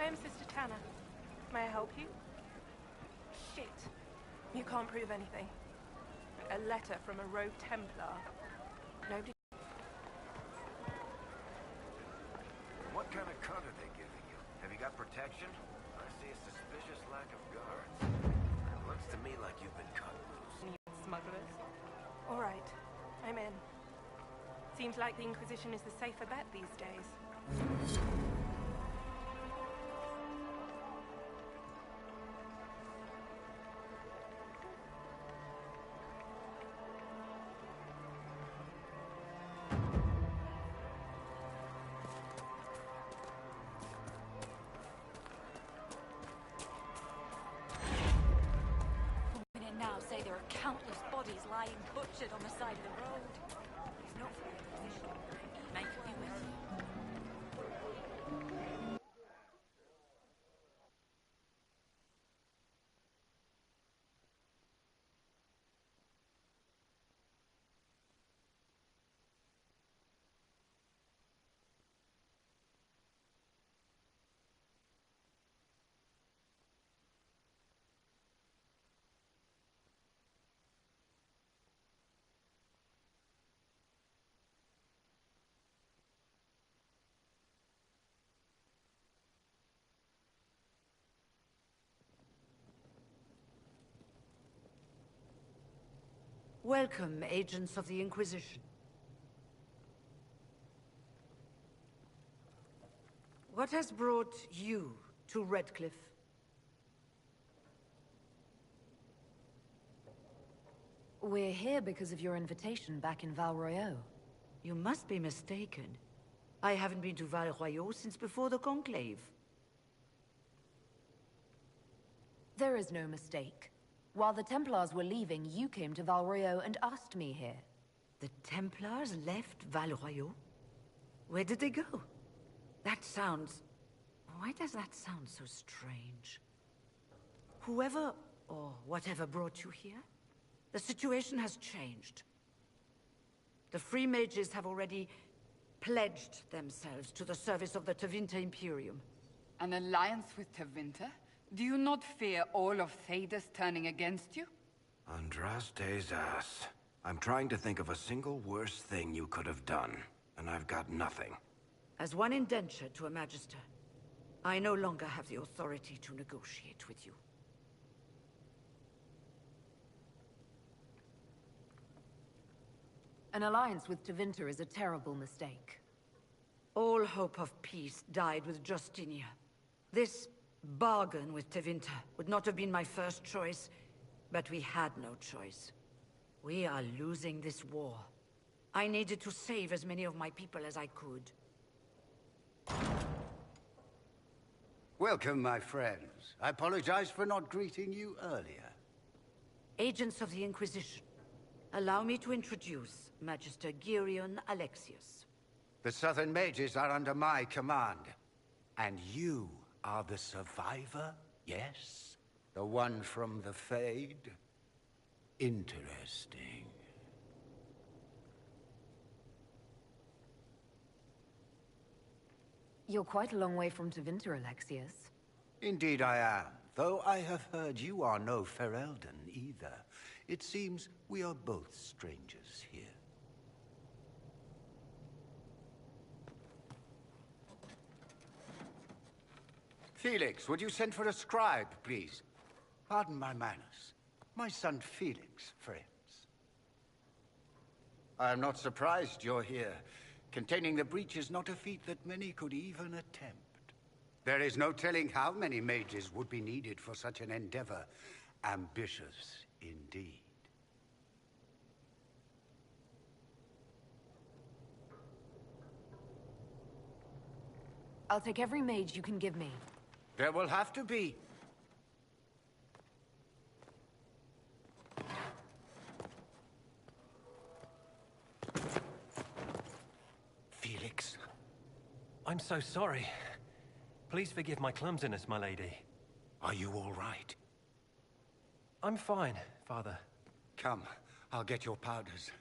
am Sister Tanner. May I help you? Shit. You can't prove anything. A letter from a rogue Templar. Nobody... What kind of cut are they giving you? Have you got protection? I see a suspicious lack of guards. It looks to me like you've been cut loose. Smugglers? All right. I'm in. Seems like the Inquisition is the safer bet these days. Now say there are countless bodies lying butchered on the side of the road. It's not for the Inquisition. May be with you. Welcome, agents of the Inquisition. What has brought you to Redcliffe? We're here because of your invitation back in Val Royeaux. You must be mistaken. I haven't been to Val Royeaux since before the Conclave. There is no mistake. While the Templars were leaving, you came to Val Royeaux and asked me here. The Templars left Val Royeaux? Where did they go? That sounds... Why does that sound so strange? Whoever or whatever brought you here, the situation has changed. The Free Mages have already pledged themselves to the service of the Tevinter Imperium. An alliance with Tevinter? Do you not fear all of Thedas turning against you? Andraste's ass. I'm trying to think of a single worse thing you could have done, and I've got nothing. As one indentured to a Magister, I no longer have the authority to negotiate with you. An alliance with Tevinter is a terrible mistake. All hope of peace died with Justinia. This bargain with Tevinter would not have been my first choice, but we had no choice. We are losing this war. I needed to save as many of my people as I could. Welcome, my friends. I apologize for not greeting you earlier. Agents of the Inquisition, allow me to introduce Magister Girion Alexius. The Southern Mages are under my command. And you are the survivor, yes? The one from the Fade? Interesting. You're quite a long way from Tevinter, Alexius. Indeed I am, though I have heard you are no Ferelden either. It seems we are both strangers here. Felix, would you send for a scribe, please? Pardon my manners. My son Felix, friends. I am not surprised you're here. Containing the breach is not a feat that many could even attempt. There is no telling how many mages would be needed for such an endeavor. Ambitious indeed. I'll take every mage you can give me. There will have to be. Felix. I'm so sorry. Please forgive my clumsiness, my lady. Are you all right? I'm fine, Father. Come, I'll get your powders.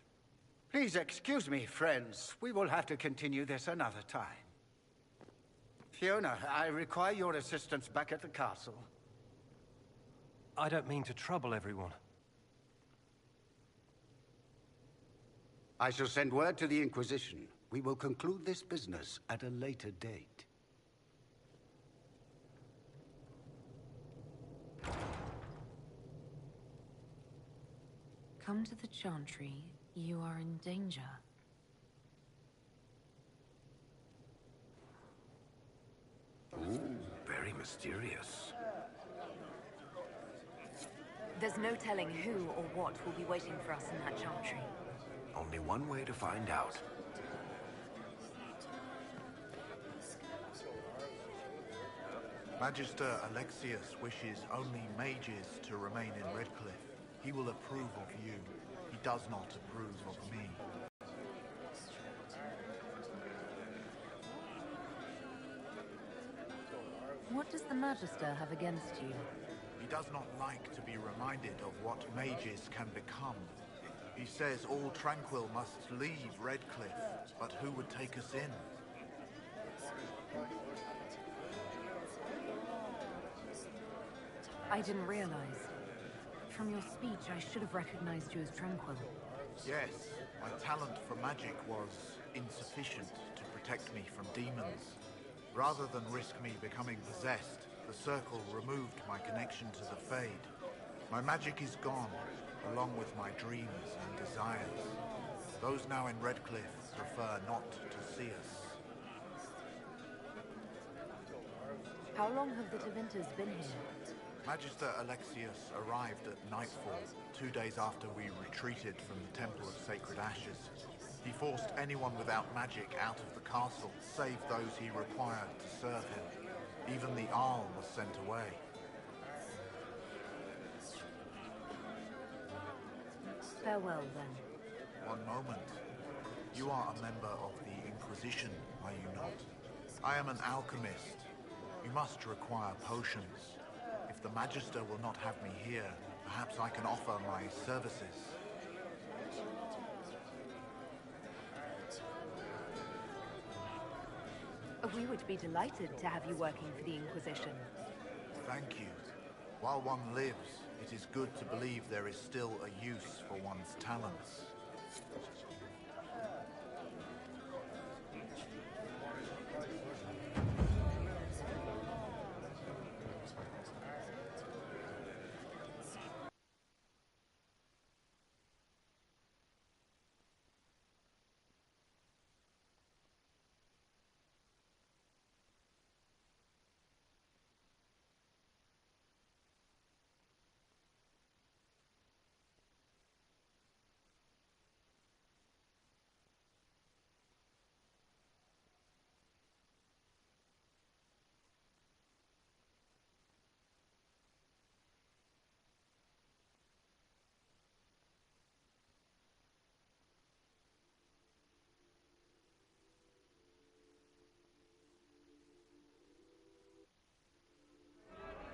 Please excuse me, friends. We will have to continue this another time. Fiona, I require your assistance back at the castle. I don't mean to trouble everyone. I shall send word to the Inquisition. We will conclude this business at a later date. Come to the Chantry. You are in danger. Ooh, very mysterious. There's no telling who or what will be waiting for us in that Chantry. Only one way to find out. Magister Alexius wishes only mages to remain in Redcliffe. He will approve of you. He does not approve of me. What does the Magister have against you? He does not like to be reminded of what mages can become. He says all Tranquil must leave Redcliffe, but who would take us in? I didn't realize. From your speech, I should have recognized you as Tranquil. Yes, my talent for magic was insufficient to protect me from demons. Rather than risk me becoming possessed, the Circle removed my connection to the Fade. My magic is gone, along with my dreams and desires. Those now in Redcliffe prefer not to see us. How long have the Tevinters been here? Magister Alexius arrived at nightfall, 2 days after we retreated from the Temple of Sacred Ashes. He forced anyone without magic out of the castle, save those he required to serve him. Even the Arl was sent away. Farewell, then. One moment. You are a member of the Inquisition, are you not? I am an alchemist. You must require potions. If the Magister will not have me here, perhaps I can offer my services. We would be delighted to have you working for the Inquisition. Thank you. While one lives, it is good to believe there is still a use for one's talents.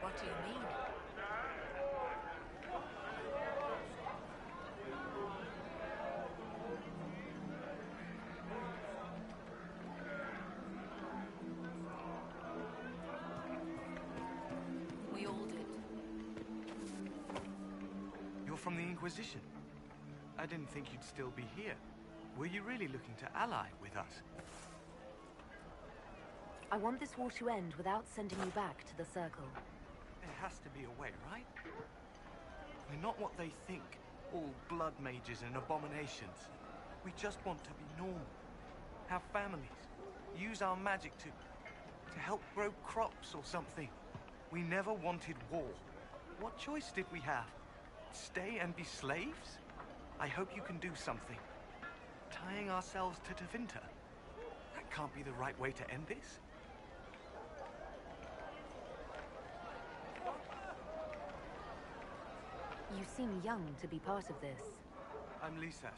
What do you mean? We all did. You're from the Inquisition. I didn't think you'd still be here. Were you really looking to ally with us? I want this war to end without sending you back to the Circle. There has to be a way, right? We're not what they think, all blood mages and abominations. We just want to be normal, have families, use our magic to help grow crops or something. We never wanted war. What choice did we have? Stay and be slaves? I hope you can do something. Tying ourselves to Tevinter? That can't be the right way to end this. You seem young to be part of this. I'm Lisas.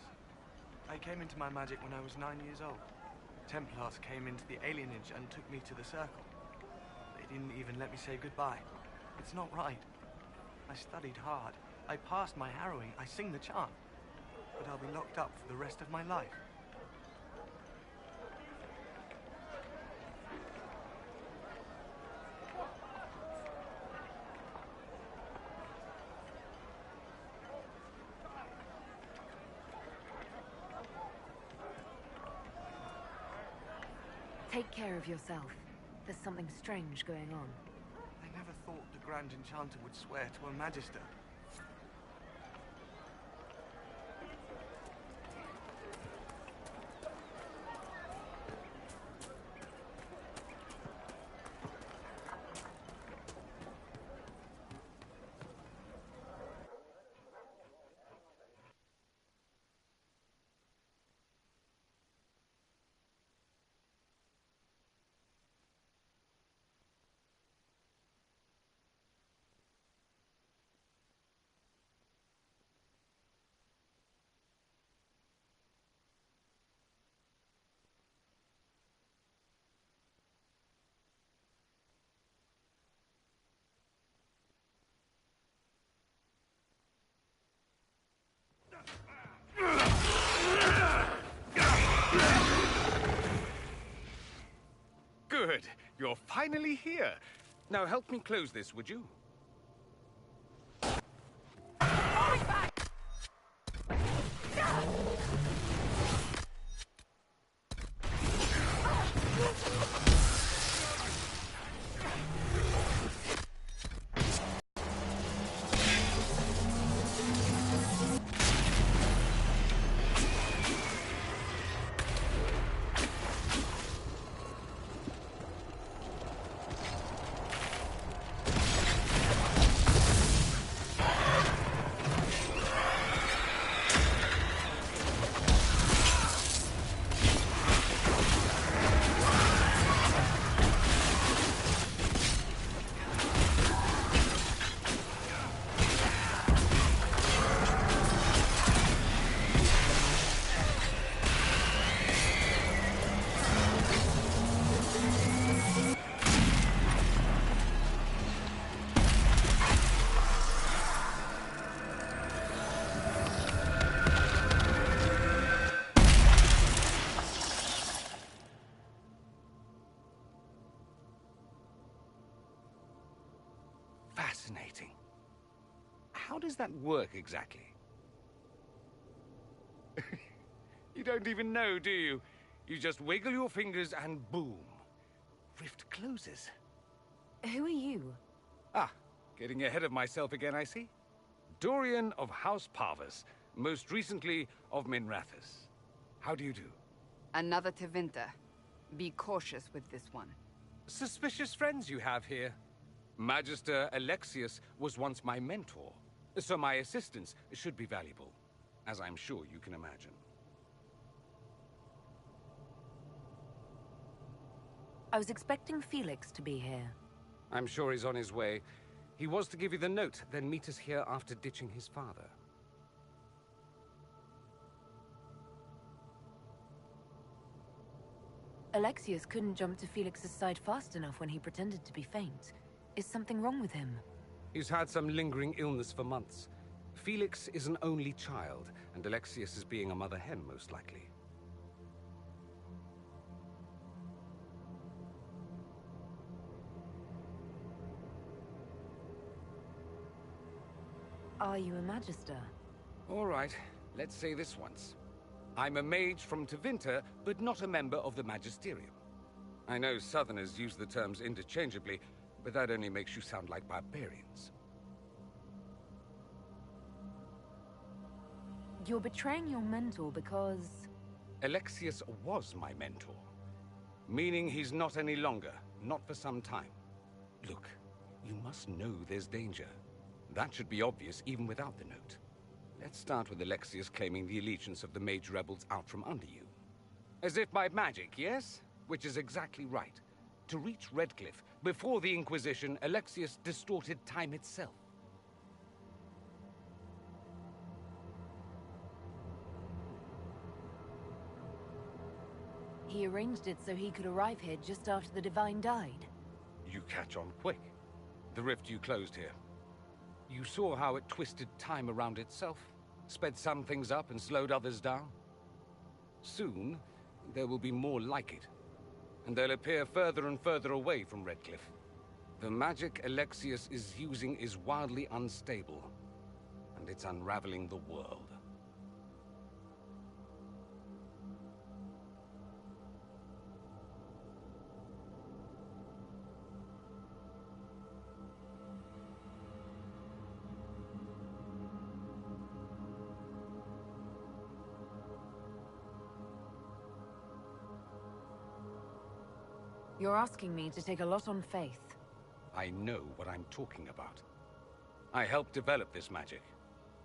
I came into my magic when I was 9 years old. Templars came into the alienage and took me to the Circle. They didn't even let me say goodbye. It's not right. I studied hard. I passed my harrowing. I sing the chant. But I'll be locked up for the rest of my life. Take care of yourself. There's something strange going on. I never thought the Grand Enchanter would swear to a Magister. Good. You're finally here. Now help me close this, would you? Fascinating. How does that work exactly? You don't even know, do you? You just wiggle your fingers and boom. Rift closes. Who are you? Ah, getting ahead of myself again, I see. Dorian of House Parvus, most recently of Minrathous. How do you do? Another Tevinter. Be cautious with this one. Suspicious friends you have here. Magister Alexius was once my mentor, so my assistance should be valuable, as I'm sure you can imagine. I was expecting Felix to be here. I'm sure he's on his way. He was to give you the note, then meet us here after ditching his father. Alexius couldn't jump to Felix's side fast enough when he pretended to be faint. Is something wrong with him? He's had some lingering illness for months. Felix is an only child, and Alexius is being a mother hen, most likely. Are you a Magister? All right, let's say this once. I'm a mage from Tevinter, but not a member of the Magisterium. I know Southerners use the terms interchangeably, but that only makes you sound like barbarians. You're betraying your mentor because... Alexius was my mentor. Meaning he's not any longer, not for some time. Look, you must know there's danger. That should be obvious even without the note. Let's start with Alexius claiming the allegiance of the mage rebels out from under you. As if by magic, yes? Which is exactly right. To reach Redcliffe, before the Inquisition, Alexius distorted time itself. He arranged it so he could arrive here just after the Divine died. You catch on quick. The rift you closed here. You saw how it twisted time around itself, sped some things up and slowed others down. Soon, there will be more like it, and they'll appear further and further away from Redcliffe. The magic Alexius is using is wildly unstable, and it's unraveling the world. You're asking me to take a lot on faith. I know what I'm talking about. I helped develop this magic.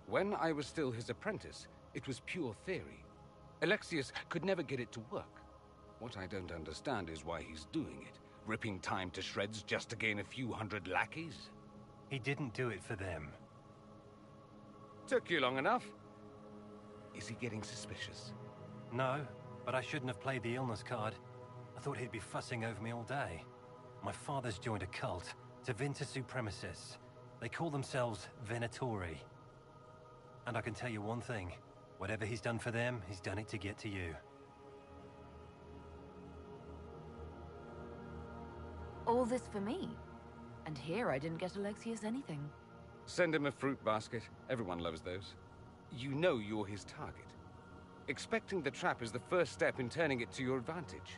When I was still his apprentice, it was pure theory. Alexius could never get it to work. What I don't understand is why he's doing it, ripping time to shreds just to gain a few hundred lackeys. He didn't do it for them. Took you long enough. Is he getting suspicious? No, but I shouldn't have played the illness card. I thought he'd be fussing over me all day. My father's joined a cult, Tevinter Supremacists. They call themselves Venatori. And I can tell you one thing. Whatever he's done for them, he's done it to get to you. All this for me. And here I didn't get Alexius anything. Send him a fruit basket. Everyone loves those. You know you're his target. Expecting the trap is the first step in turning it to your advantage.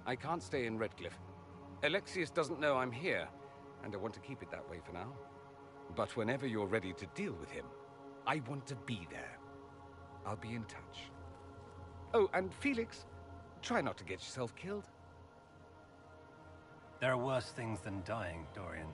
I can't stay in Redcliffe. Alexius doesn't know I'm here, and I want to keep it that way for now. But whenever you're ready to deal with him, I want to be there. I'll be in touch. Oh, and Felix, try not to get yourself killed. There are worse things than dying, Dorian.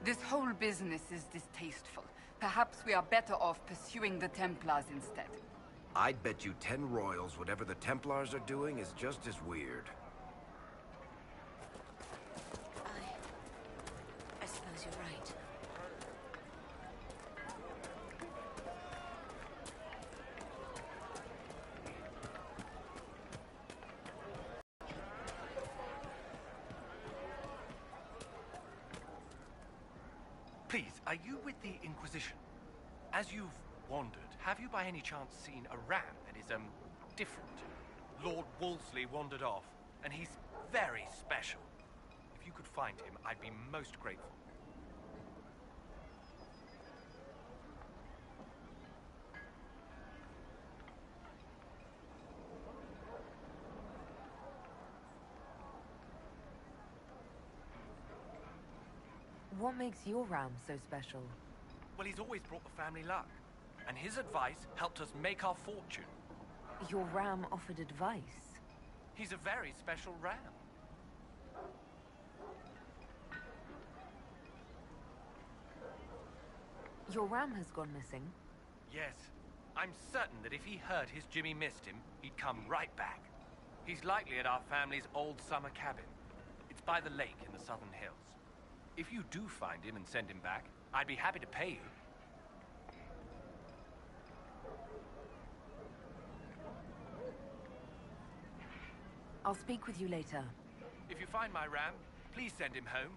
This whole business is distasteful. Perhaps we are better off pursuing the Templars instead. I'd bet you 10 royals whatever the Templars are doing is just as weird. I suppose you're right. Please, are you with the Inquisition? As you've wandered, have you by any chance seen a ram that is, different? Lord Wolseley wandered off, and he's very special. If you could find him, I'd be most grateful. What makes your ram so special? Well, he's always brought the family luck, and his advice helped us make our fortune. Your ram offered advice? He's a very special ram. Your ram has gone missing? Yes. I'm certain that if he heard his Jimmy missed him, he'd come right back. He's likely at our family's old summer cabin. It's by the lake in the southern hills. If you do find him and send him back, I'd be happy to pay you. I'll speak with you later. If you find my ram, please send him home.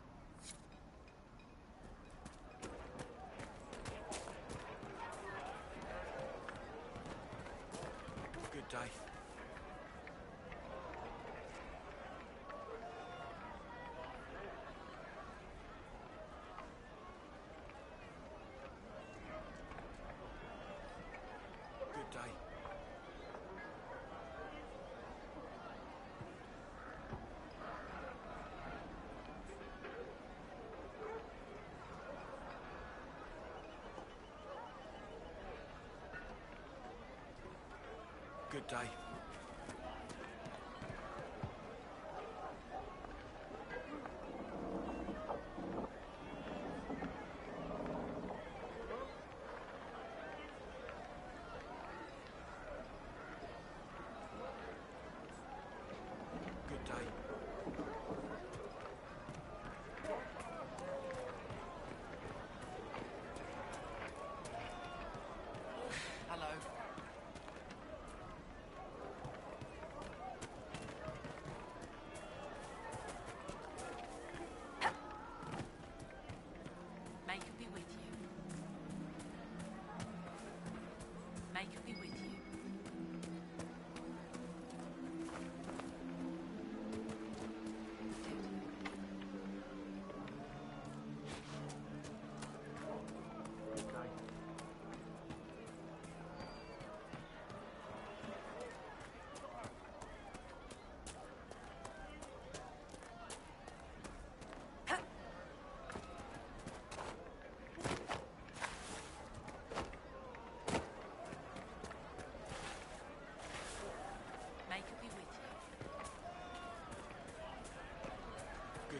Good day. Good day. Good day.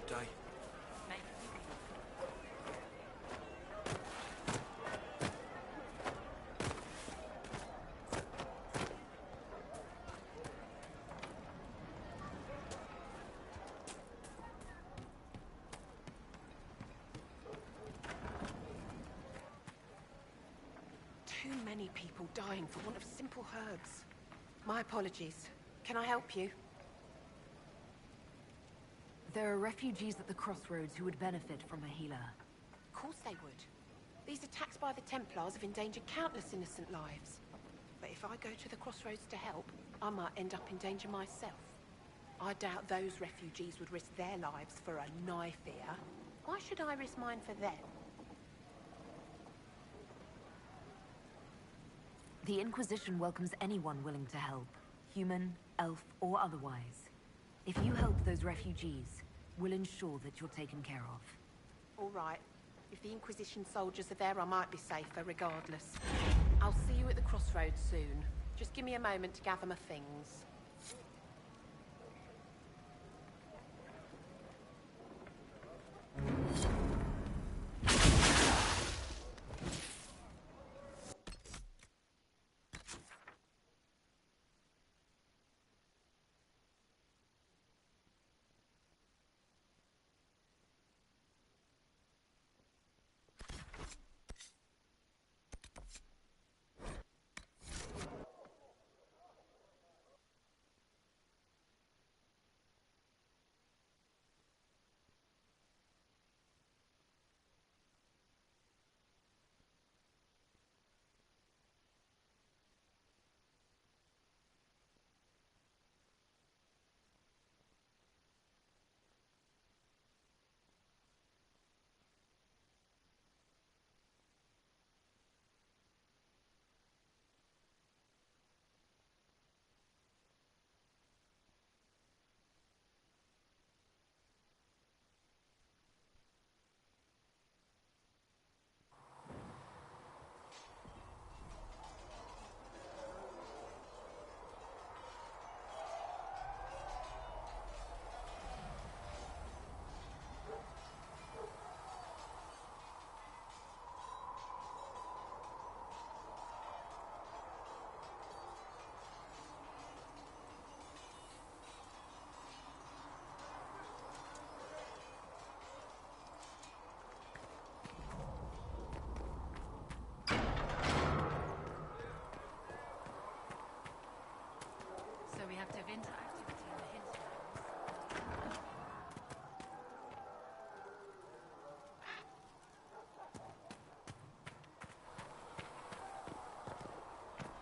Good day. Too many people dying for want of simple herbs. My apologies. Can I help you? There are refugees at the crossroads who would benefit from a healer. Of course they would. These attacks by the Templars have endangered countless innocent lives. But if I go to the crossroads to help, I might end up in danger myself. I doubt those refugees would risk their lives for a knife here. Why should I risk mine for them? The Inquisition welcomes anyone willing to help, human, elf, or otherwise. If you help those refugees, we'll ensure that you're taken care of. All right. If the Inquisition soldiers are there, I might be safer regardless. I'll see you at the crossroads soon. Just give me a moment to gather my things.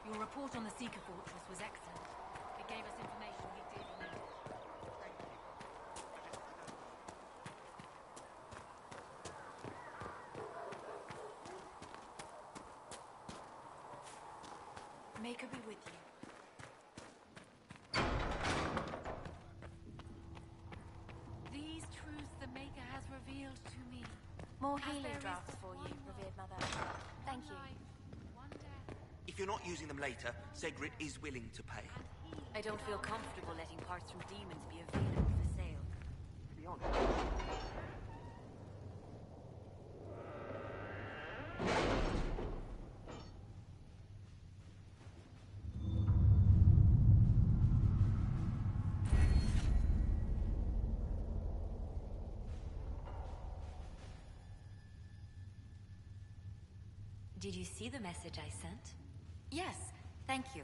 Your report on the Seeker Fortress was excellent. It gave us information we did need. Maker be with you. These truths the Maker has revealed to me. More healing drafts for you, revered mother. Thank you. If you're not using them later, Segrit is willing to pay. I don't feel comfortable letting parts from demons be available for sale. To be honest. Did you see the message I sent? Yes, thank you.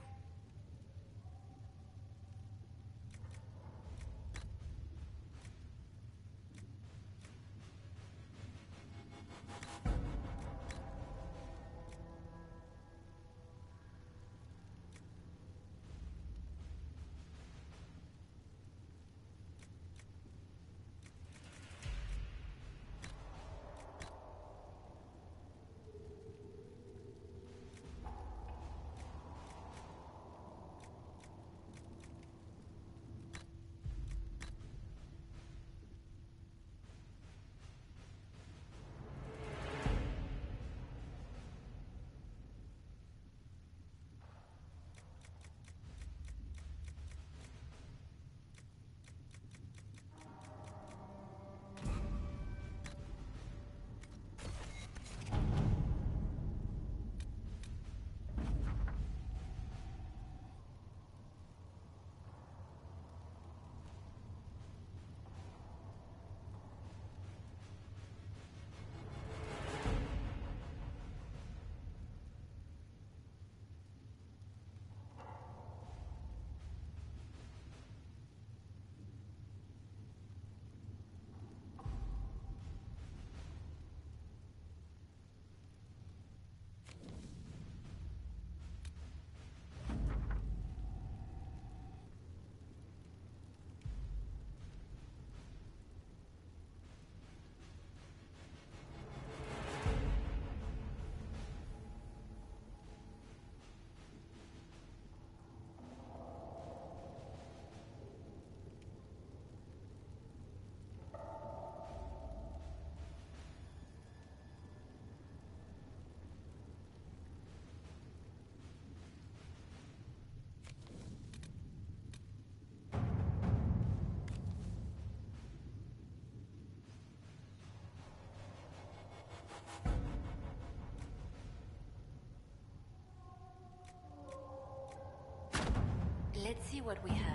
see what we have.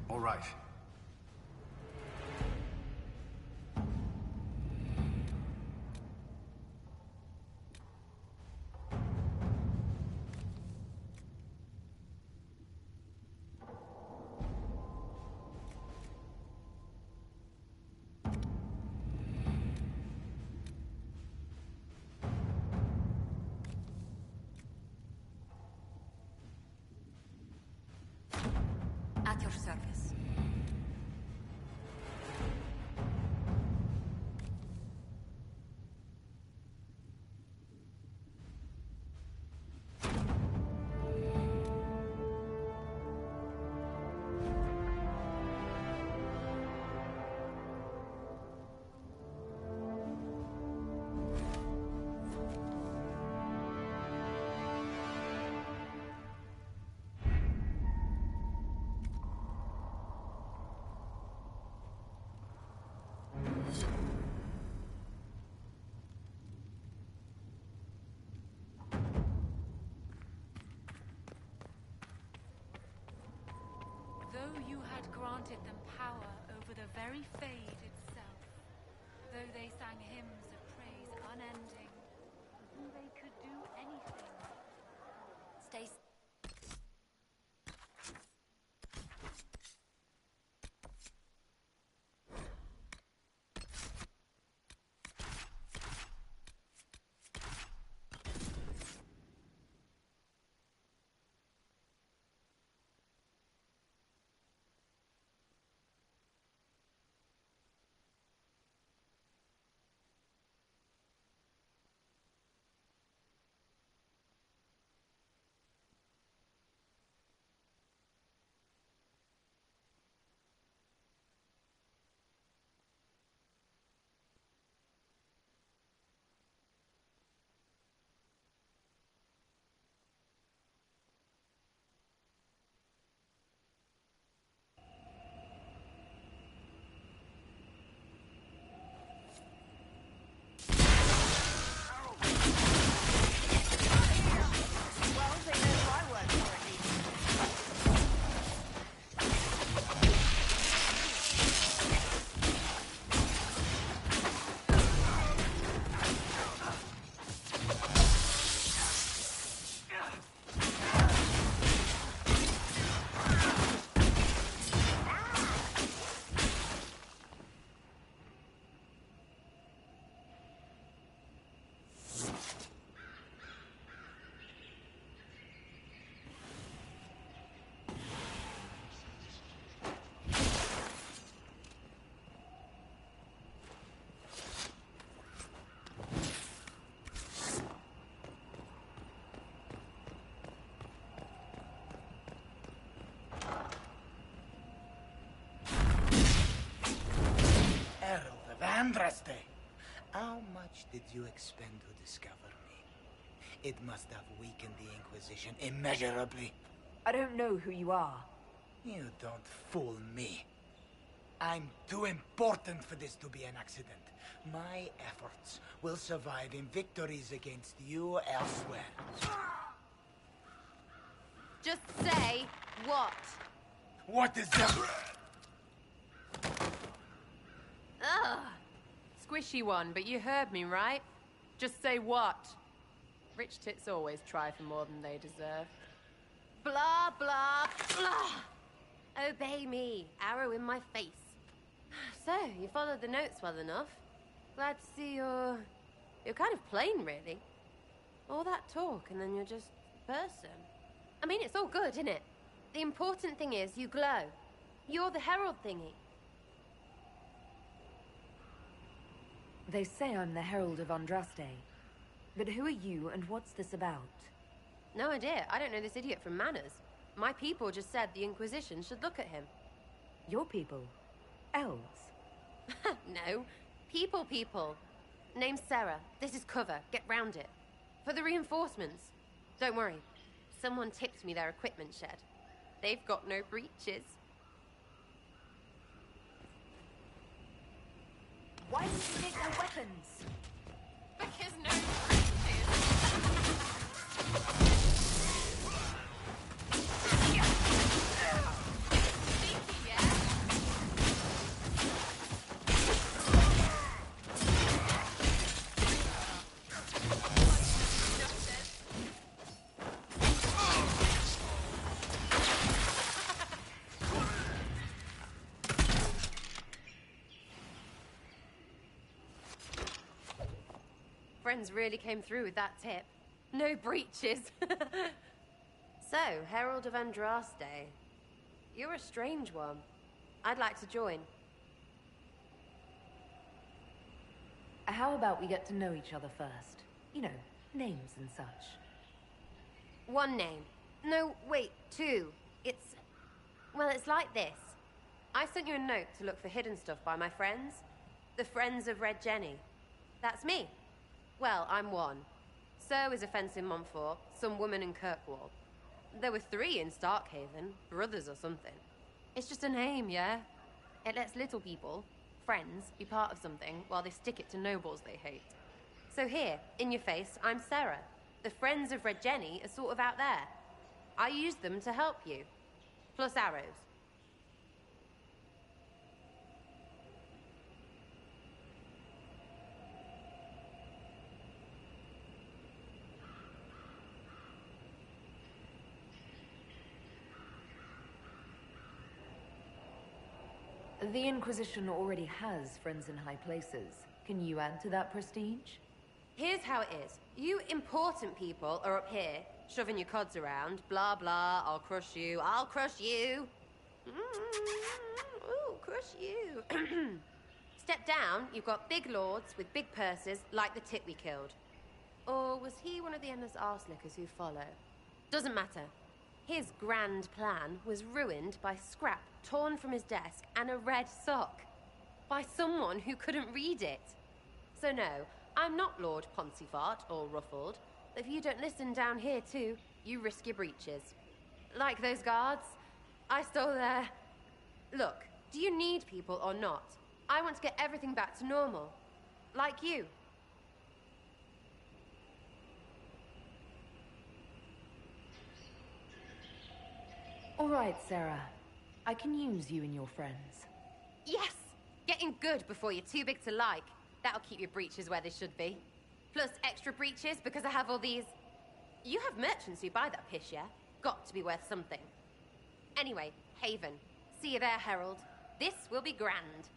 All right. At your service. Though you had granted them power over the very Fade itself, though they sang hymns of praise unending, they could do anything. Stay. Andraste, how much did you expend to discover me? It must have weakened the Inquisition immeasurably. I don't know who you are. You don't fool me. I'm too important for this to be an accident. My efforts will survive in victories against you elsewhere. Just say what? What is that? Ugh. Squishy one, but you heard me, right? Just say what? Rich tits always try for more than they deserve. Blah, blah, blah. Obey me. Arrow in my face. So, you followed the notes well enough. Glad to see you're kind of plain, really. All that talk, and then you're just a person. I mean, it's all good, isn't it? The important thing is you glow. You're the herald thingy. They say I'm the Herald of Andraste. But who are you, and what's this about? No idea. I don't know this idiot from Manners. My people just said the Inquisition should look at him. Your people? Elves? No. People. Name's Sarah. This is cover. Get round it. For the reinforcements. Don't worry. Someone tipped me their equipment shed. They've got no breaches. Why did you take their weapons? Because no breaches. Friends really came through with that tip. No breaches. So, Herald of Andraste. You're a strange one. I'd like to join. How about we get to know each other first? You know, names and such. One name. No, wait, two. Well, it's like this. I sent you a note to look for hidden stuff by my friends. The Friends of Red Jenny. That's me. Well, I'm one. So is a fence in Montfort, some woman in Kirkwall. There were 3 in Starkhaven, brothers or something. It's just a name, yeah? It lets little people, friends, be part of something while they stick it to nobles they hate. So here, in your face, I'm Sarah. The Friends of Red Jenny are sort of out there. I use them to help you. Plus arrows. The Inquisition already has friends in high places. Can you add to that prestige? Here's how it is. You important people are up here, shoving your cods around. Blah, blah, I'll crush you, I'll crush you. Ooh, crush you. Step down, you've got big lords with big purses, like the tit we killed. Or was he one of the endless arse-lickers who follow? Doesn't matter. His grand plan was ruined by scrap torn from his desk and a red sock. By someone who couldn't read it. So no, I'm not Lord Poncyfart or Ruffled. If you don't listen down here too, you risk your breeches. Like those guards, I stole their... Look, do you need people or not? I want to get everything back to normal. Like you. All right, Sarah. I can use you and your friends. Yes! Getting good before you're too big to like. That'll keep your breeches where they should be. Plus extra breeches because I have all these... You have merchants who buy that piss, yeah? Got to be worth something. Anyway, Haven. See you there, Herald. This will be grand.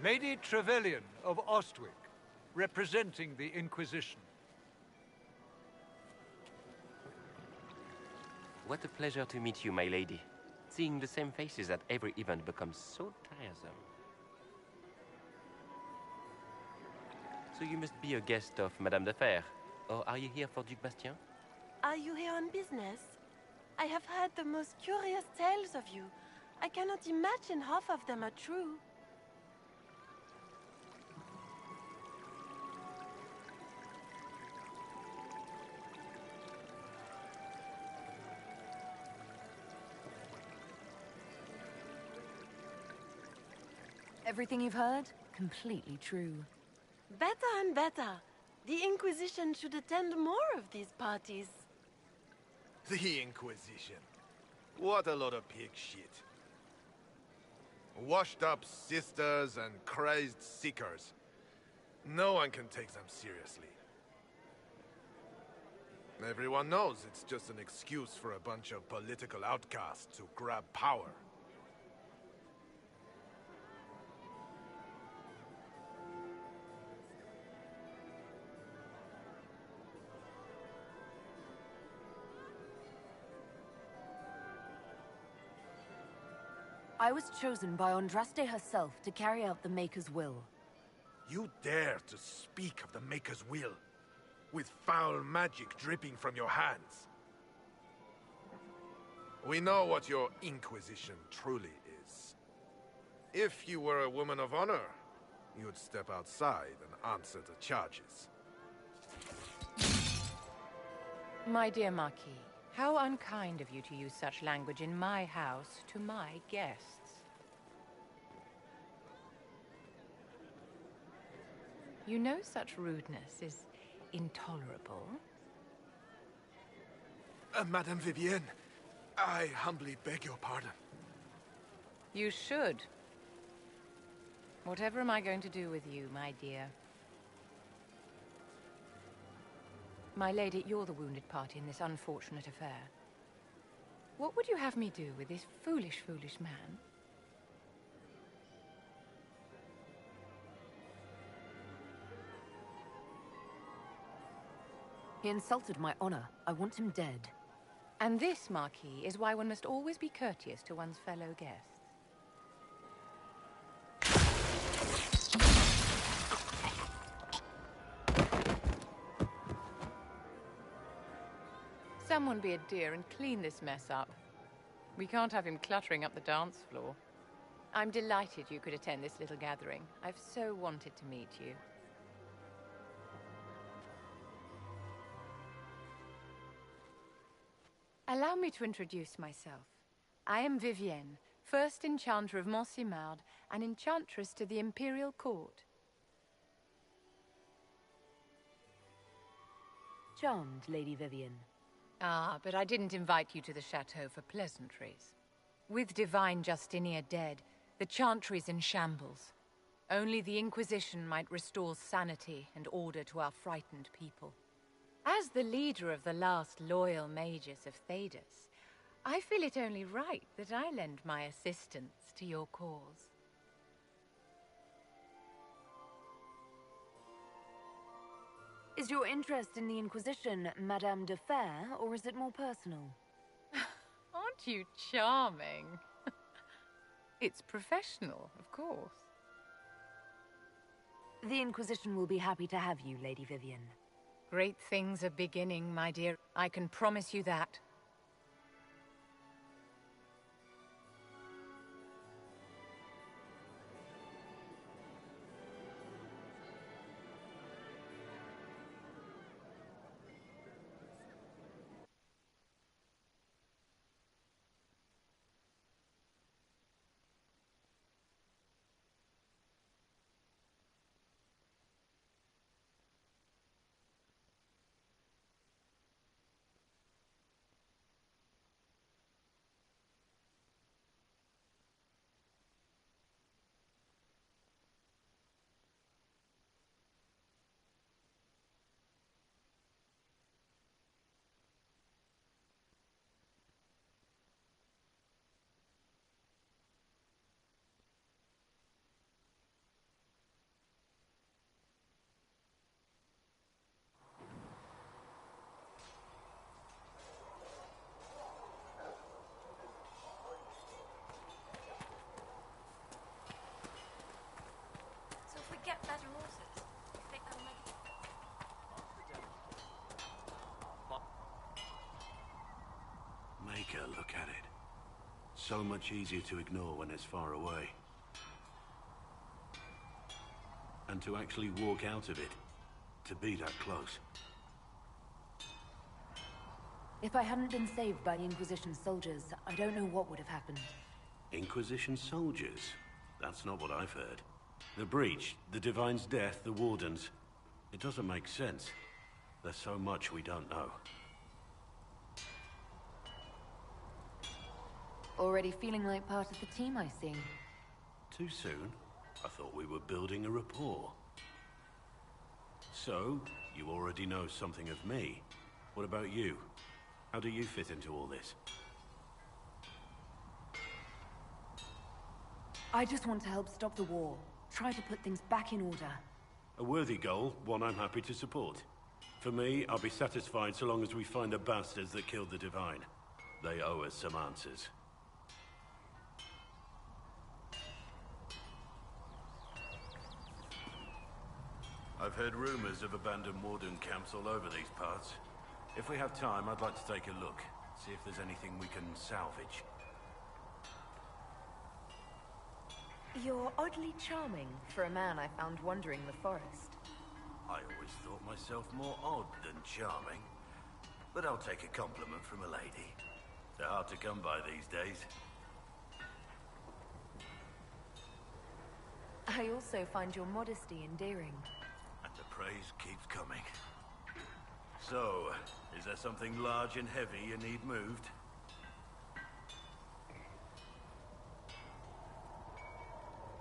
Lady Trevelyan of Ostwick, representing the Inquisition. What a pleasure to meet you, my lady. Seeing the same faces at every event becomes so tiresome. So you must be a guest of Madame de Fer, or are you here for Duc Bastien? Are you here on business? I have heard the most curious tales of you. I cannot imagine half of them are true. Everything you've heard? Completely true. Better and better. The Inquisition should attend more of these parties. The Inquisition. What a lot of pig shit. Washed up sisters and crazed seekers. No one can take them seriously. Everyone knows it's just an excuse for a bunch of political outcasts to grab power. I was chosen by Andraste herself to carry out the Maker's will. You dare to speak of the Maker's will, with foul magic dripping from your hands. We know what your Inquisition truly is. If you were a woman of honor, you'd step outside and answer the charges. My dear Marquis, how unkind of you to use such language in my house to my guests. You know such rudeness is intolerable. Madame Vivienne, I humbly beg your pardon. You should. Whatever am I going to do with you, my dear? My lady, you're the wounded party in this unfortunate affair. What would you have me do with this foolish, foolish man? He insulted my honor. I want him dead. And this, Marquis, is why one must always be courteous to one's fellow guests. Someone be a dear and clean this mess up. We can't have him cluttering up the dance floor. I'm delighted you could attend this little gathering. I've so wanted to meet you. Allow me to introduce myself. I am Vivienne, first Enchanter of Montsimard and Enchantress to the Imperial Court. Charmed, Lady Vivienne. Ah, but I didn't invite you to the chateau for pleasantries. With Divine Justinia dead, the Chantry's in shambles. Only the Inquisition might restore sanity and order to our frightened people. As the leader of the last loyal mages of Thedas, I feel it only right that I lend my assistance to your cause. Is your interest in the Inquisition Madame de Fer, or is it more personal? Aren't you charming? It's professional, of course. The Inquisition will be happy to have you, Lady Vivienne. Great things are beginning, my dear. I can promise you that. so much easier to ignore when it's far away. And to actually walk out of it, to be that close. If I hadn't been saved by the Inquisition soldiers, I don't know what would have happened. Inquisition soldiers? That's not what I've heard. The Breach, the Divine's death, the Wardens. It doesn't make sense. There's so much we don't know. Already feeling like part of the team, I see. Too soon? I thought we were building a rapport. So, you already know something of me. What about you? How do you fit into all this? I just want to help stop the war. Try to put things back in order. A worthy goal, one I'm happy to support. For me, I'll be satisfied so long as we find the bastards that killed the Divine. They owe us some answers. I've heard rumors of abandoned Warden camps all over these parts. If we have time, I'd like to take a look. See if there's anything we can salvage. You're oddly charming for a man I found wandering the forest. I always thought myself more odd than charming. But I'll take a compliment from a lady. They're hard to come by these days. I also find your modesty endearing. And the praise keeps coming. So, is there something large and heavy you need moved?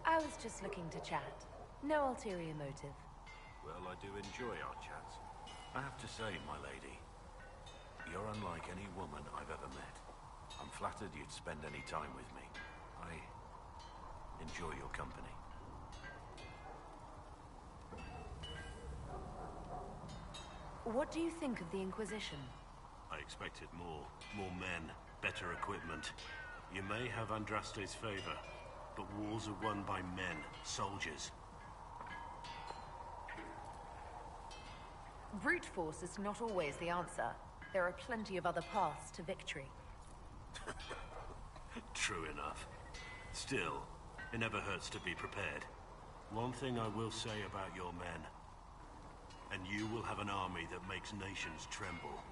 I was just looking to chat. No ulterior motive. Well, I do enjoy our chats. I have to say, my lady, you're unlike any woman I've ever met. I'm flattered you'd spend any time with me. I enjoy your company. What do you think of the Inquisition? I expected more. More men, better equipment. You may have Andraste's favor, but wars are won by men, soldiers. Brute force is not always the answer. There are plenty of other paths to victory. True enough. Still, it never hurts to be prepared. One thing I will say about your men, and you will have an army that makes nations tremble.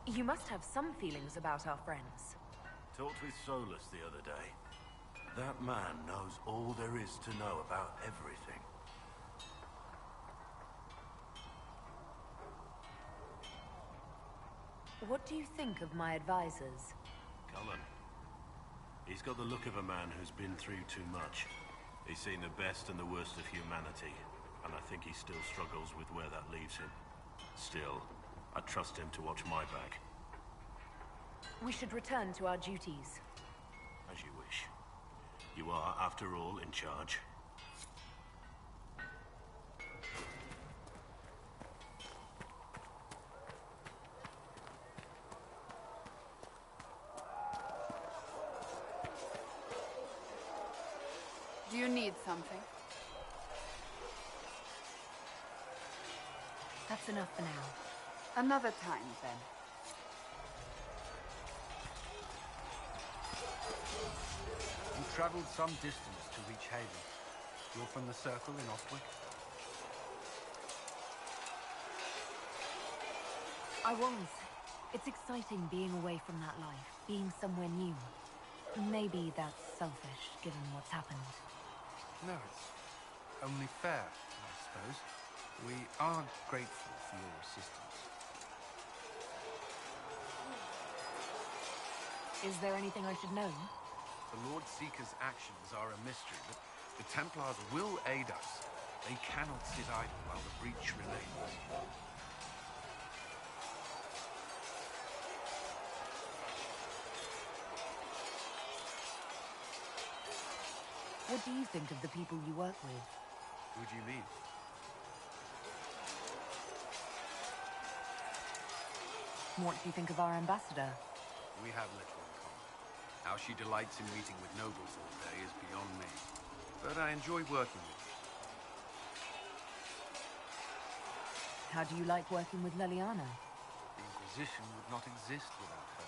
You must have some feelings about our friends. Talked with Solus the other day. That man knows all there is to know about everything. What do you think of my advisors? Cullen. He's got the look of a man who's been through too much. He's seen the best and the worst of humanity, and I think he still struggles with where that leaves him. Still, I trust him to watch my back. We should return to our duties. As you wish. You are, after all, in charge. Do you need something? That's enough for now. Another time, then. You traveled some distance to reach Haven. You're from the Circle in Ostwick? I was. It's exciting being away from that life, being somewhere new. Maybe that's selfish, given what's happened. No, it's only fair, I suppose. We are grateful for your assistance. Is there anything I should know? The Lord Seeker's actions are a mystery, but the Templars will aid us. They cannot sit idle while the breach remains. What do you think of the people you work with? Who do you mean? What do you think of our ambassador? We have little in common. How she delights in meeting with nobles all day is beyond me. But I enjoy working with her. How do you like working with Leliana? The Inquisition would not exist without her.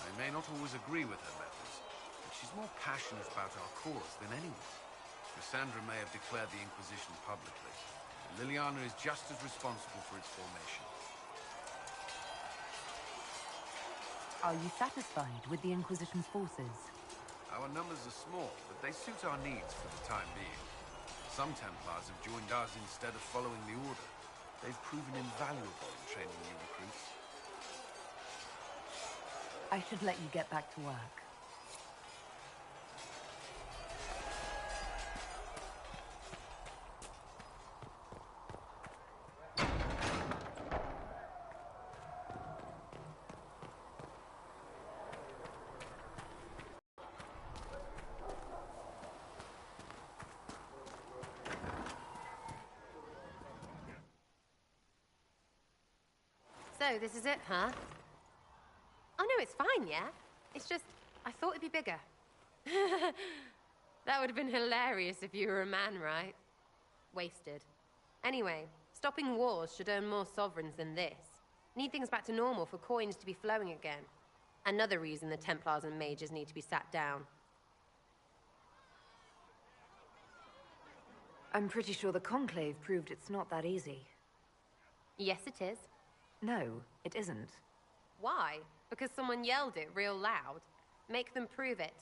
I may not always agree with her methods, but she's more passionate about our cause than anyone. Cassandra may have declared the Inquisition publicly, but Liliana is just as responsible for its formation. Are you satisfied with the Inquisition's forces? Our numbers are small, but they suit our needs for the time being. Some Templars have joined us instead of following the Order. They've proven invaluable in training new recruits. I should let you get back to work. So, this is it, huh? Oh no, it's fine, yeah? It's just, I thought it'd be bigger. That would have been hilarious if you were a man, right? Wasted. Anyway, stopping wars should earn more sovereigns than this. Need things back to normal for coins to be flowing again. Another reason the Templars and mages need to be sat down. I'm pretty sure the Conclave proved it's not that easy. Yes, it is. No, it isn't. Why? Because someone yelled it real loud? Make them prove it.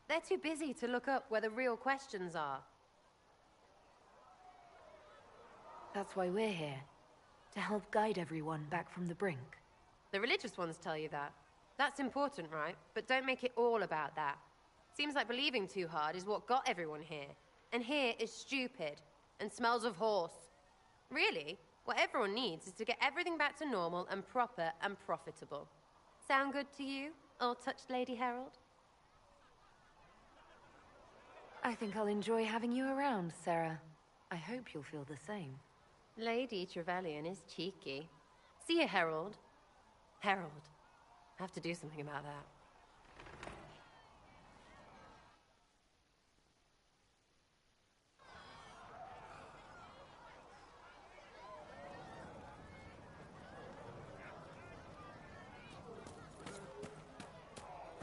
They're too busy to look up where the real questions are. That's why we're here. To help guide everyone back from the brink. The religious ones tell you that. That's important, right? But don't make it all about that. Seems like believing too hard is what got everyone here. And here is stupid. And smells of horse. Really? What everyone needs is to get everything back to normal and proper and profitable. Sound good to you, all-touched Lady Herald? I think I'll enjoy having you around, Sarah. I hope you'll feel the same. Lady Trevelyan is cheeky. See you, Herald. Herald. I have to do something about that.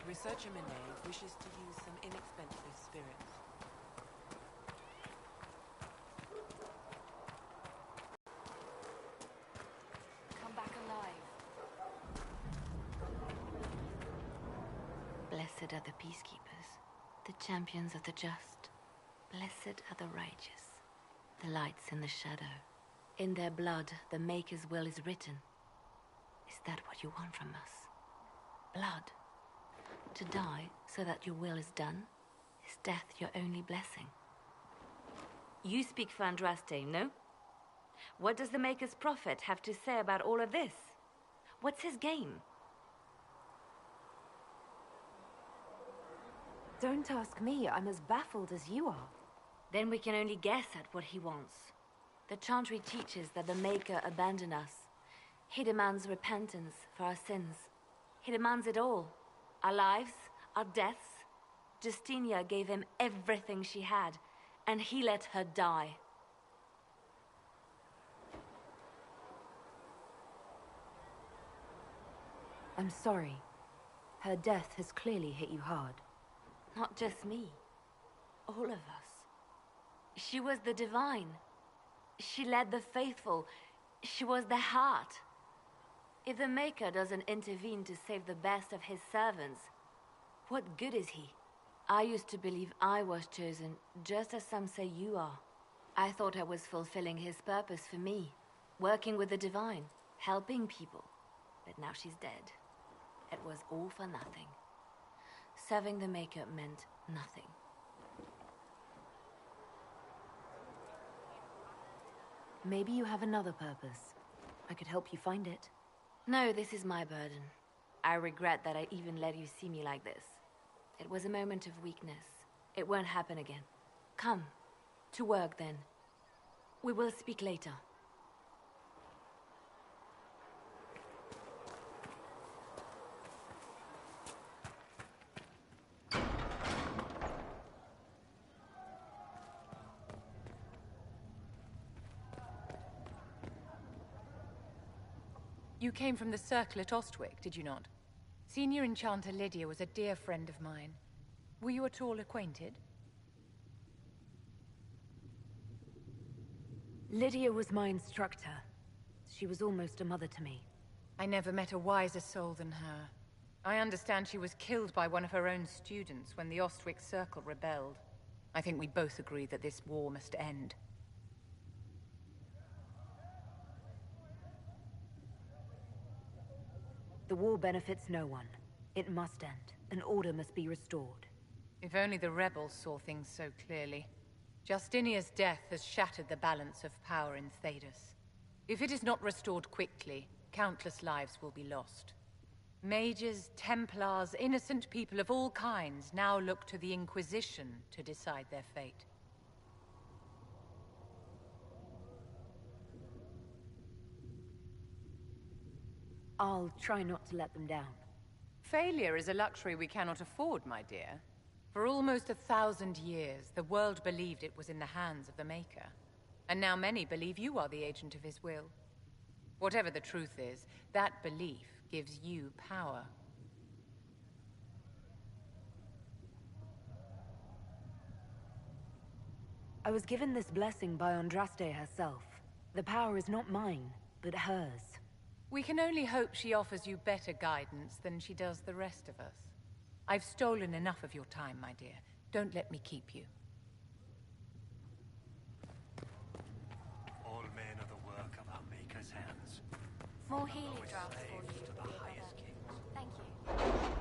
Researcher Minet wishes to use some inexpensive spirits. Come back alive. Blessed are the peacekeepers, the champions of the just. Blessed are the righteous, the lights in the shadow. In their blood, the Maker's will is written. Is that what you want from us? Blood. To die so that your will is done? Is death your only blessing? You speak for Andraste, no? What does the Maker's prophet have to say about all of this? What's his game? Don't ask me. I'm as baffled as you are. Then we can only guess at what he wants. The Chantry teaches that the Maker abandoned us. He demands repentance for our sins. He demands it all. Our lives, our deaths. Justinia gave him everything she had, and he let her die. I'm sorry. Her death has clearly hit you hard. Not just me. All of us. She was the divine. She led the faithful. She was their heart. If the Maker doesn't intervene to save the best of his servants, what good is he? I used to believe I was chosen, just as some say you are. I thought I was fulfilling his purpose for me, working with the divine, helping people. But now she's dead. It was all for nothing. Serving the Maker meant nothing. Maybe you have another purpose. I could help you find it. No, this is my burden. I regret that I even let you see me like this. It was a moment of weakness. It won't happen again. Come. To work, then. We will speak later. You came from the Circle at Ostwick, did you not? Senior Enchanter Lydia was a dear friend of mine. Were you at all acquainted? Lydia was my instructor. She was almost a mother to me. I never met a wiser soul than her. I understand she was killed by one of her own students when the Ostwick Circle rebelled. I think we both agree that this war must end. The war benefits no one. It must end, and order must be restored. If only the rebels saw things so clearly. Justinia's death has shattered the balance of power in Thedas. If it is not restored quickly, countless lives will be lost. Mages, Templars, innocent people of all kinds now look to the Inquisition to decide their fate. I'll try not to let them down. Failure is a luxury we cannot afford, my dear. For almost 1,000 years, the world believed it was in the hands of the Maker. And now many believe you are the agent of his will. Whatever the truth is, that belief gives you power. I was given this blessing by Andraste herself. The power is not mine, but hers. We can only hope she offers you better guidance than she does the rest of us. I've stolen enough of your time, my dear. Don't let me keep you. All men are the work of our Maker's hands. More healing drafts for you. To the highest kings. Thank you.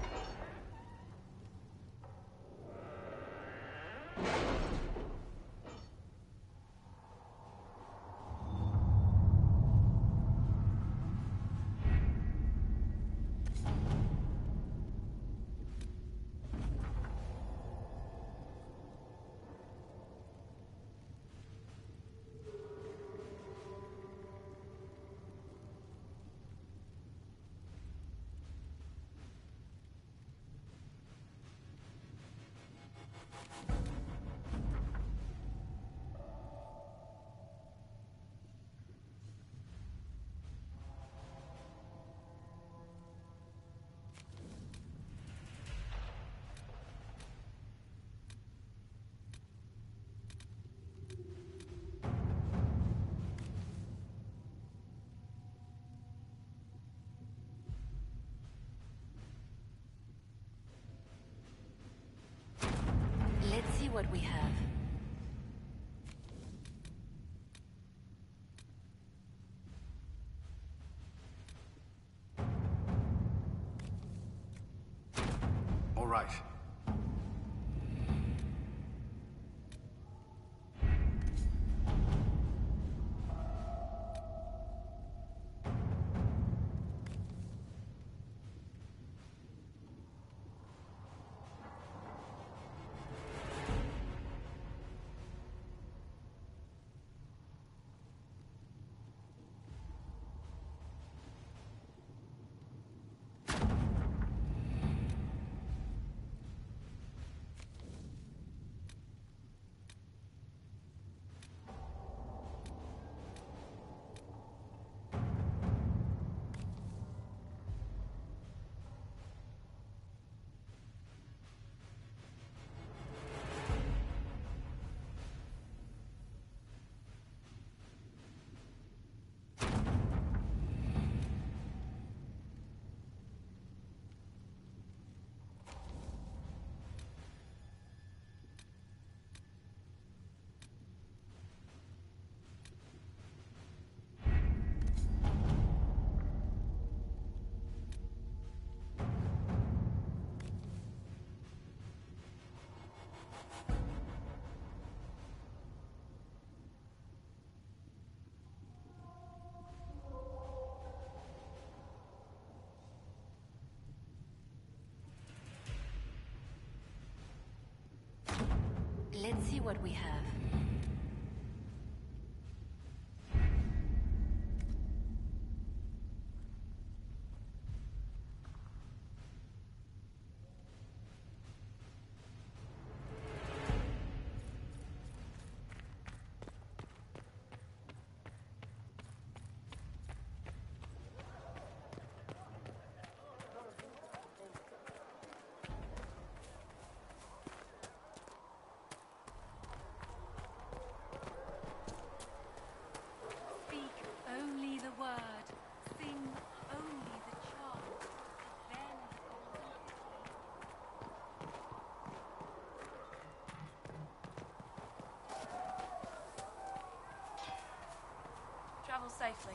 Let's see what we have. All right. Let's see what we have. travel safely.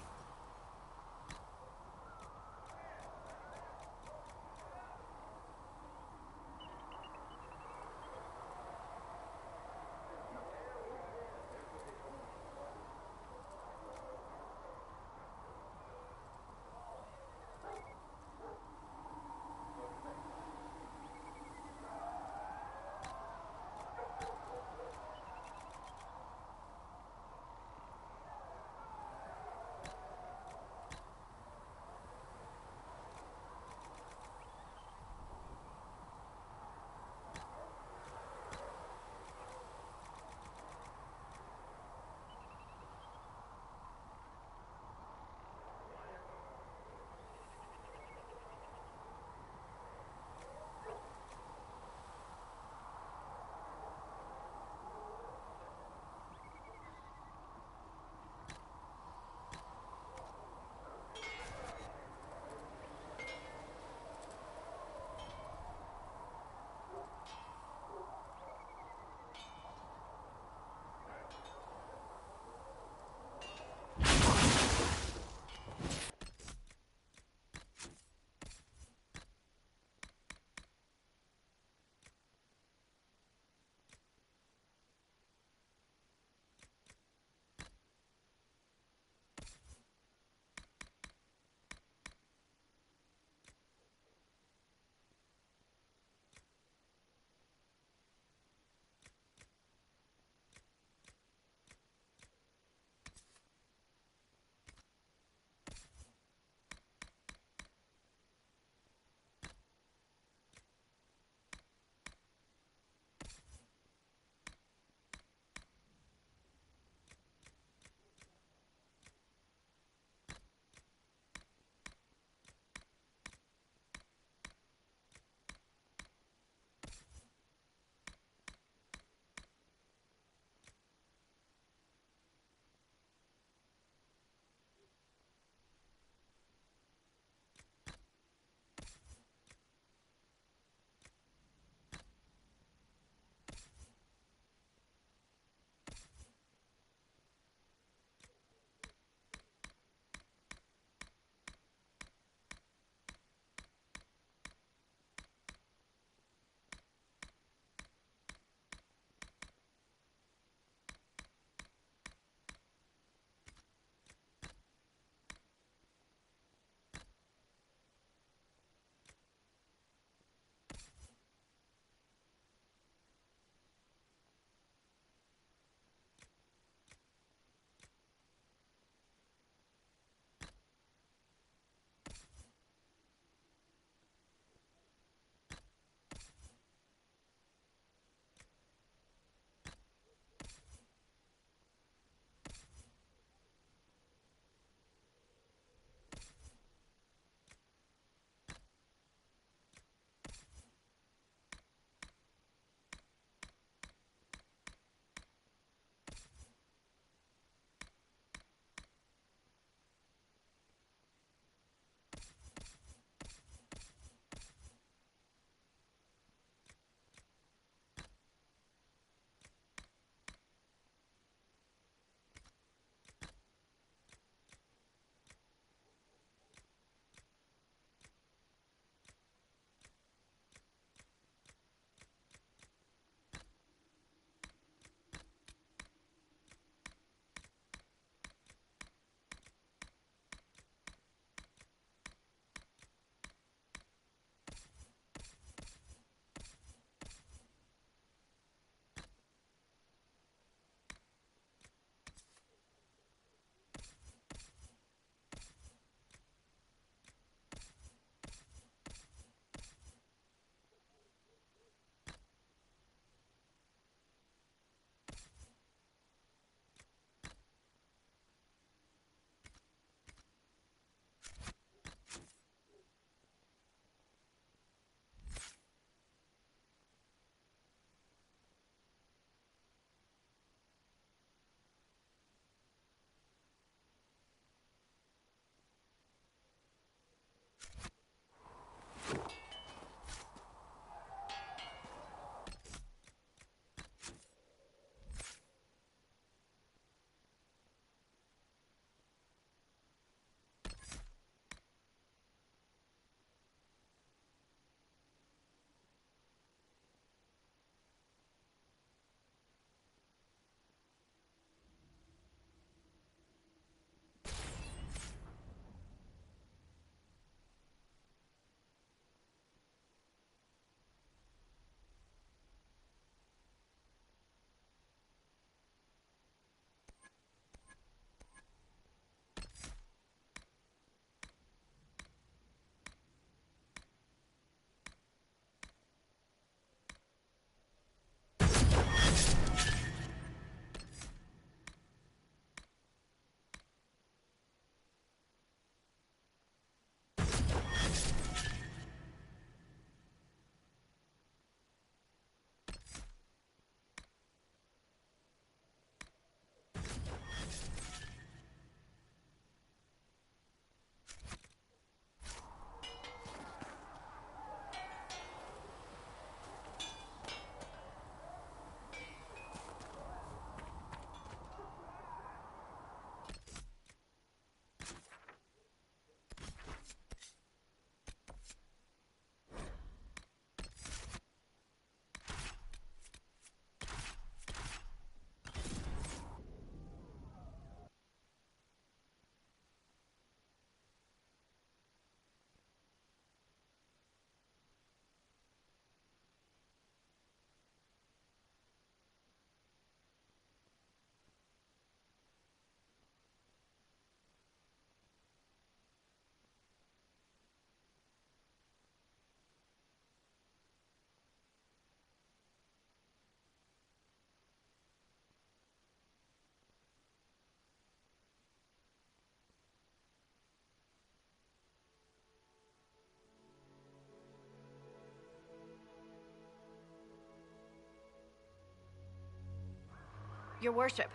Your worship,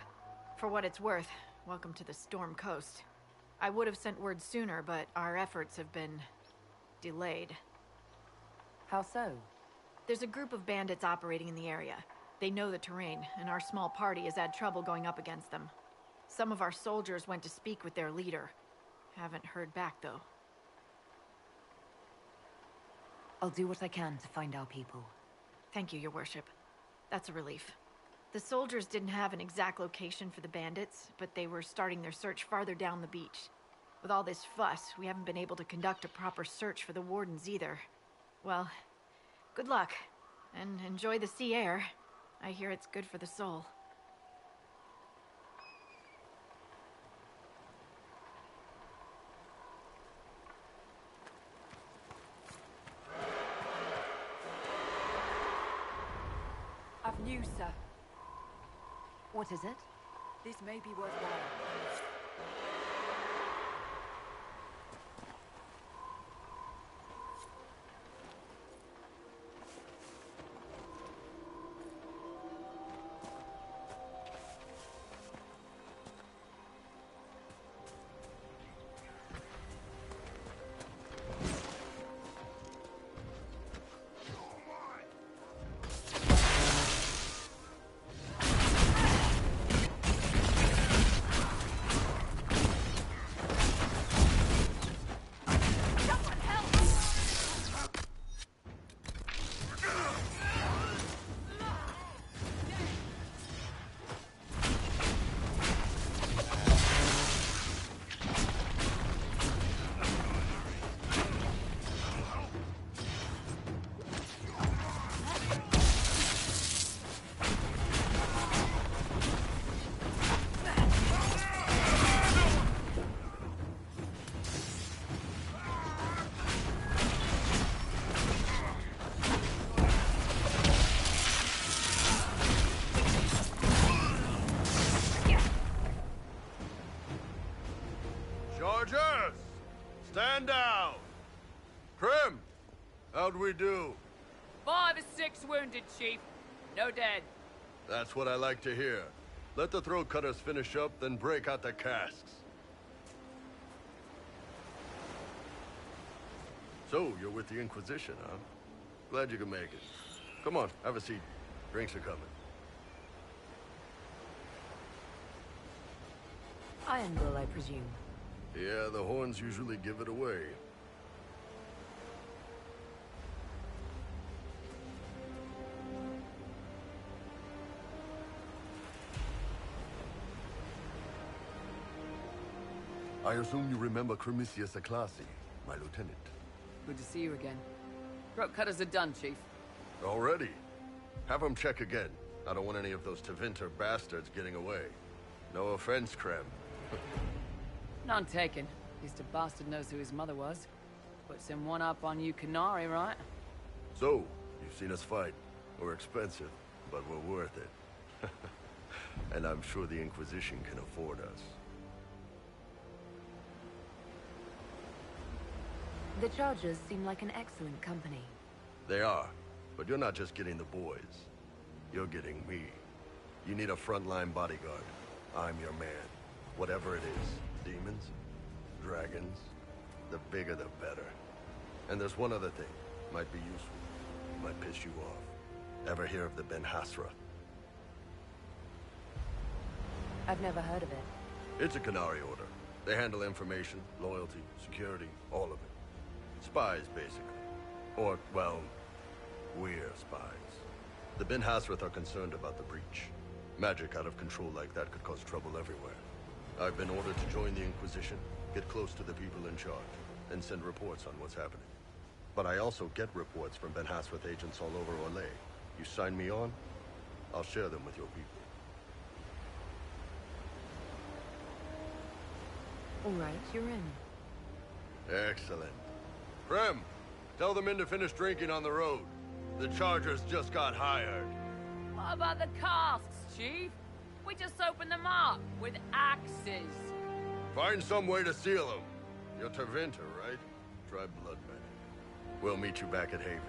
for what it's worth, welcome to the Storm Coast. I would have sent word sooner, but our efforts have been delayed. How so? There's a group of bandits operating in the area. They know the terrain, and our small party has had trouble going up against them. Some of our soldiers went to speak with their leader. Haven't heard back, though. I'll do what I can to find our people. Thank you, Your Worship. That's a relief. The soldiers didn't have an exact location for the bandits, but they were starting their search farther down the beach. With all this fuss, we haven't been able to conduct a proper search for the wardens either. Well, good luck, and enjoy the sea air. I hear it's good for the soul. I've news, sir. What is it? This may be worthwhile. Chargers! Stand down! Prim! How'd we do? 5 or 6 wounded, Chief. No dead. That's what I like to hear. Let the throat cutters finish up, then break out the casks. So, you're with the Inquisition, huh? Glad you could make it. Come on, have a seat. Drinks are coming. Iron Bull, I presume. Yeah, the horns usually give it away. I assume you remember Cremisius Aclassi, my lieutenant. Good to see you again. Throat cutters are done, Chief. Already? Have them check again. I don't want any of those Tevinter bastards getting away. No offense, Krem. None taken. At least a bastard knows who his mother was. Puts him one up on you Canary, right? So, you've seen us fight. We're expensive, but we're worth it. And I'm sure the Inquisition can afford us. The Chargers seem like an excellent company. They are, but you're not just getting the boys. You're getting me. You need a frontline bodyguard. I'm your man. Whatever it is. Demons? Dragons? The bigger the better. And there's one other thing. Might be useful. Might piss you off. Ever hear of the Ben Hasra? I've never heard of it. It's a Canary order. They handle information, loyalty, security, all of it. Spies, basically. Or, well, we're spies. The Ben Hasrath are concerned about the breach. Magic out of control like that could cause trouble everywhere. I've been ordered to join the Inquisition, get close to the people in charge, and send reports on what's happening. But I also get reports from Ben Hasrath agents all over Orlais. You sign me on, I'll share them with your people. All right, you're in. Excellent. Prem, tell the men to finish drinking on the road. The Chargers just got hired. What about the casks, Chief? We just opened them up with axes. Find some way to seal them. You're Tevinter, right? Try blood magic. We'll meet you back at Haven.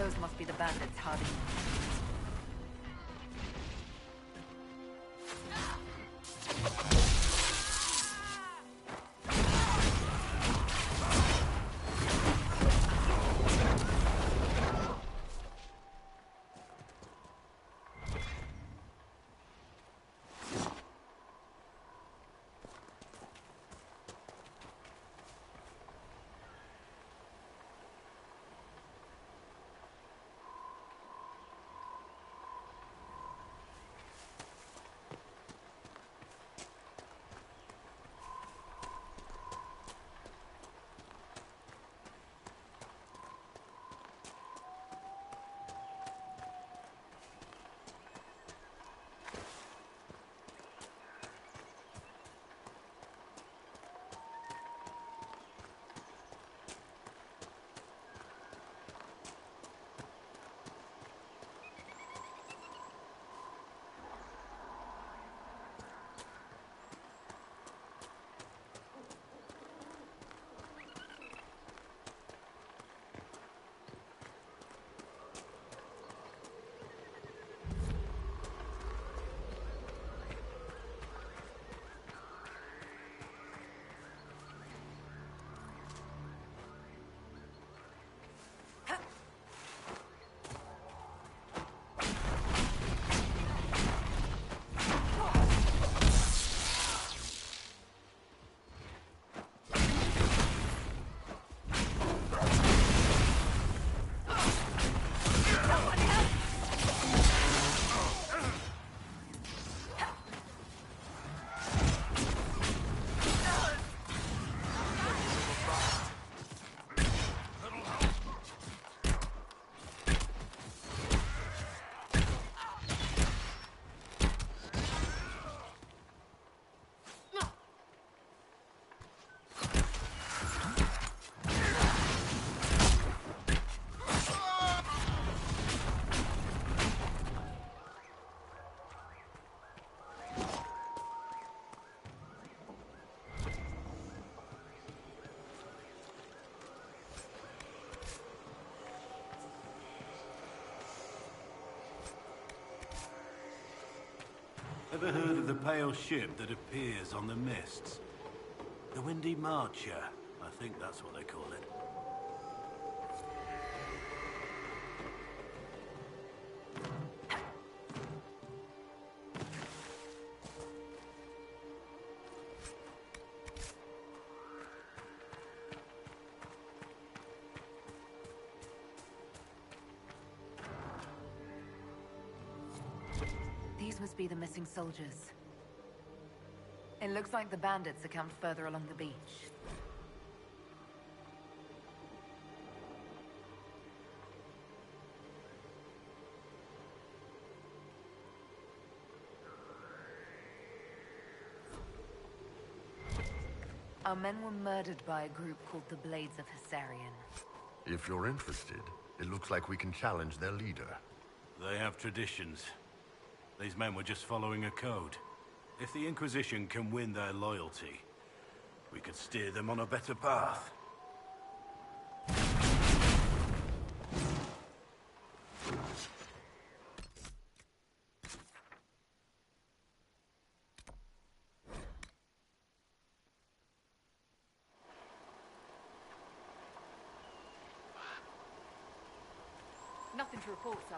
Those must be the bandits hiding. Ever heard of the pale ship that appears on the mists? The Windy Marcher, I think that's what they call it. These must be the missing soldiers. It looks like the bandits are camped further along the beach. Our men were murdered by a group called the Blades of Hessarian. If you're interested, it looks like we can challenge their leader. They have traditions. These men were just following a code. If the Inquisition can win their loyalty, we could steer them on a better path. Nothing to report, sir.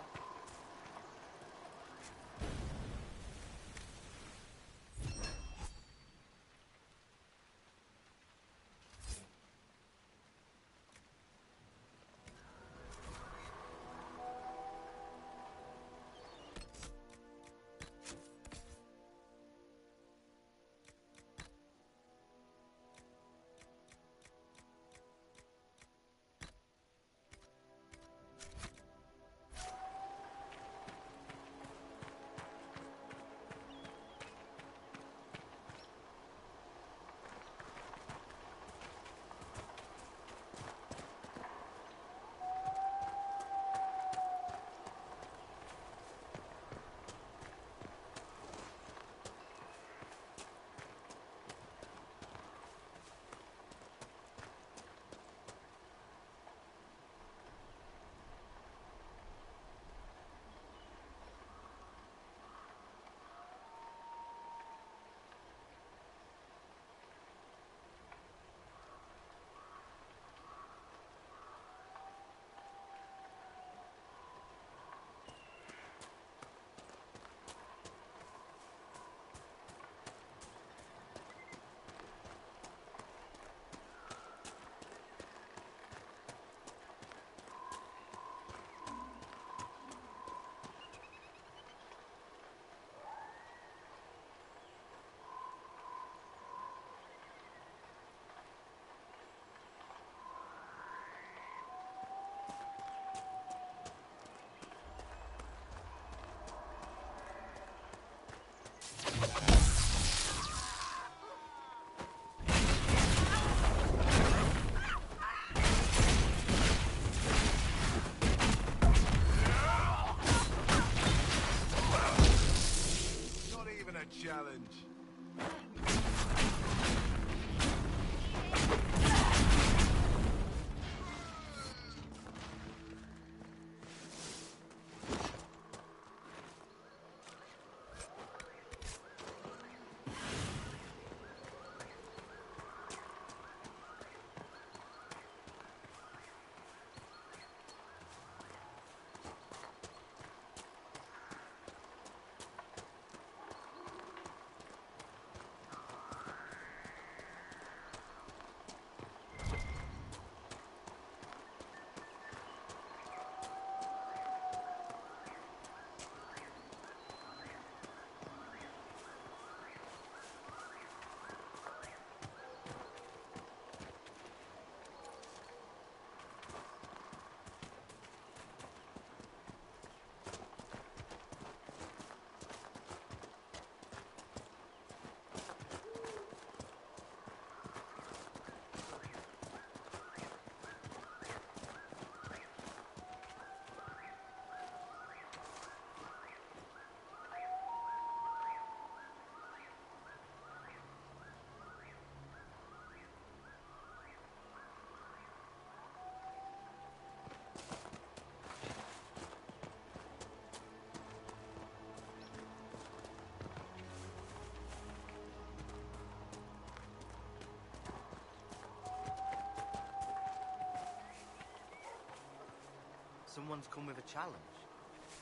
Someone's come with a challenge.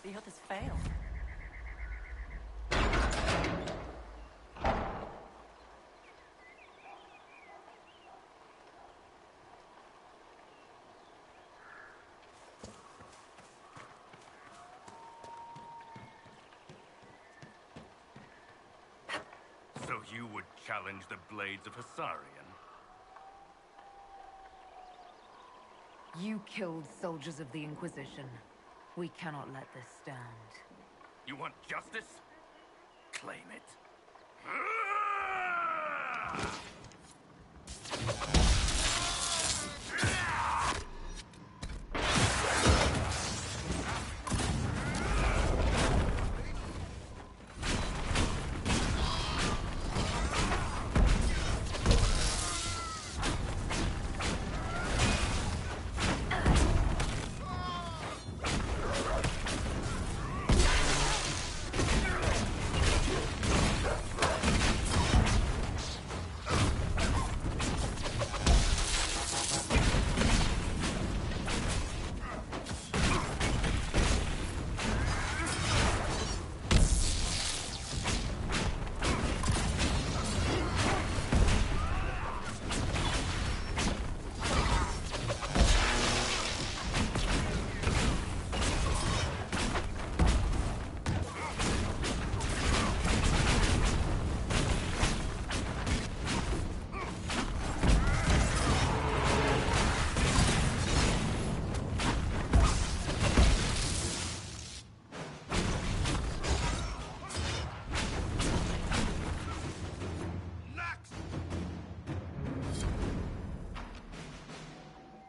The others failed. So you would challenge the blades of Hasarian? You killed soldiers of the Inquisition. We cannot let this stand. You want justice? Claim it.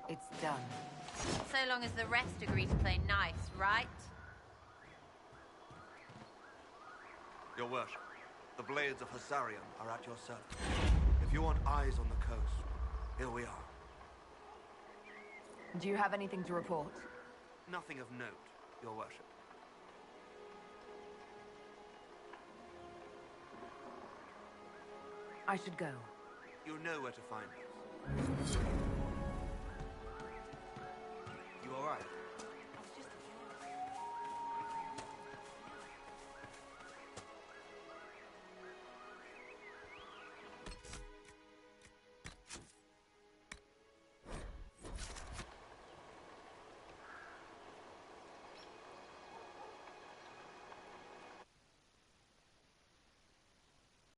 It's done. So long as the rest agree to play nice, right? Your worship, the blades of Hasarian are at your service. If you want eyes on the coast, here we are. Do you have anything to report? Nothing of note, your worship. I should go. You know where to find us. You all right?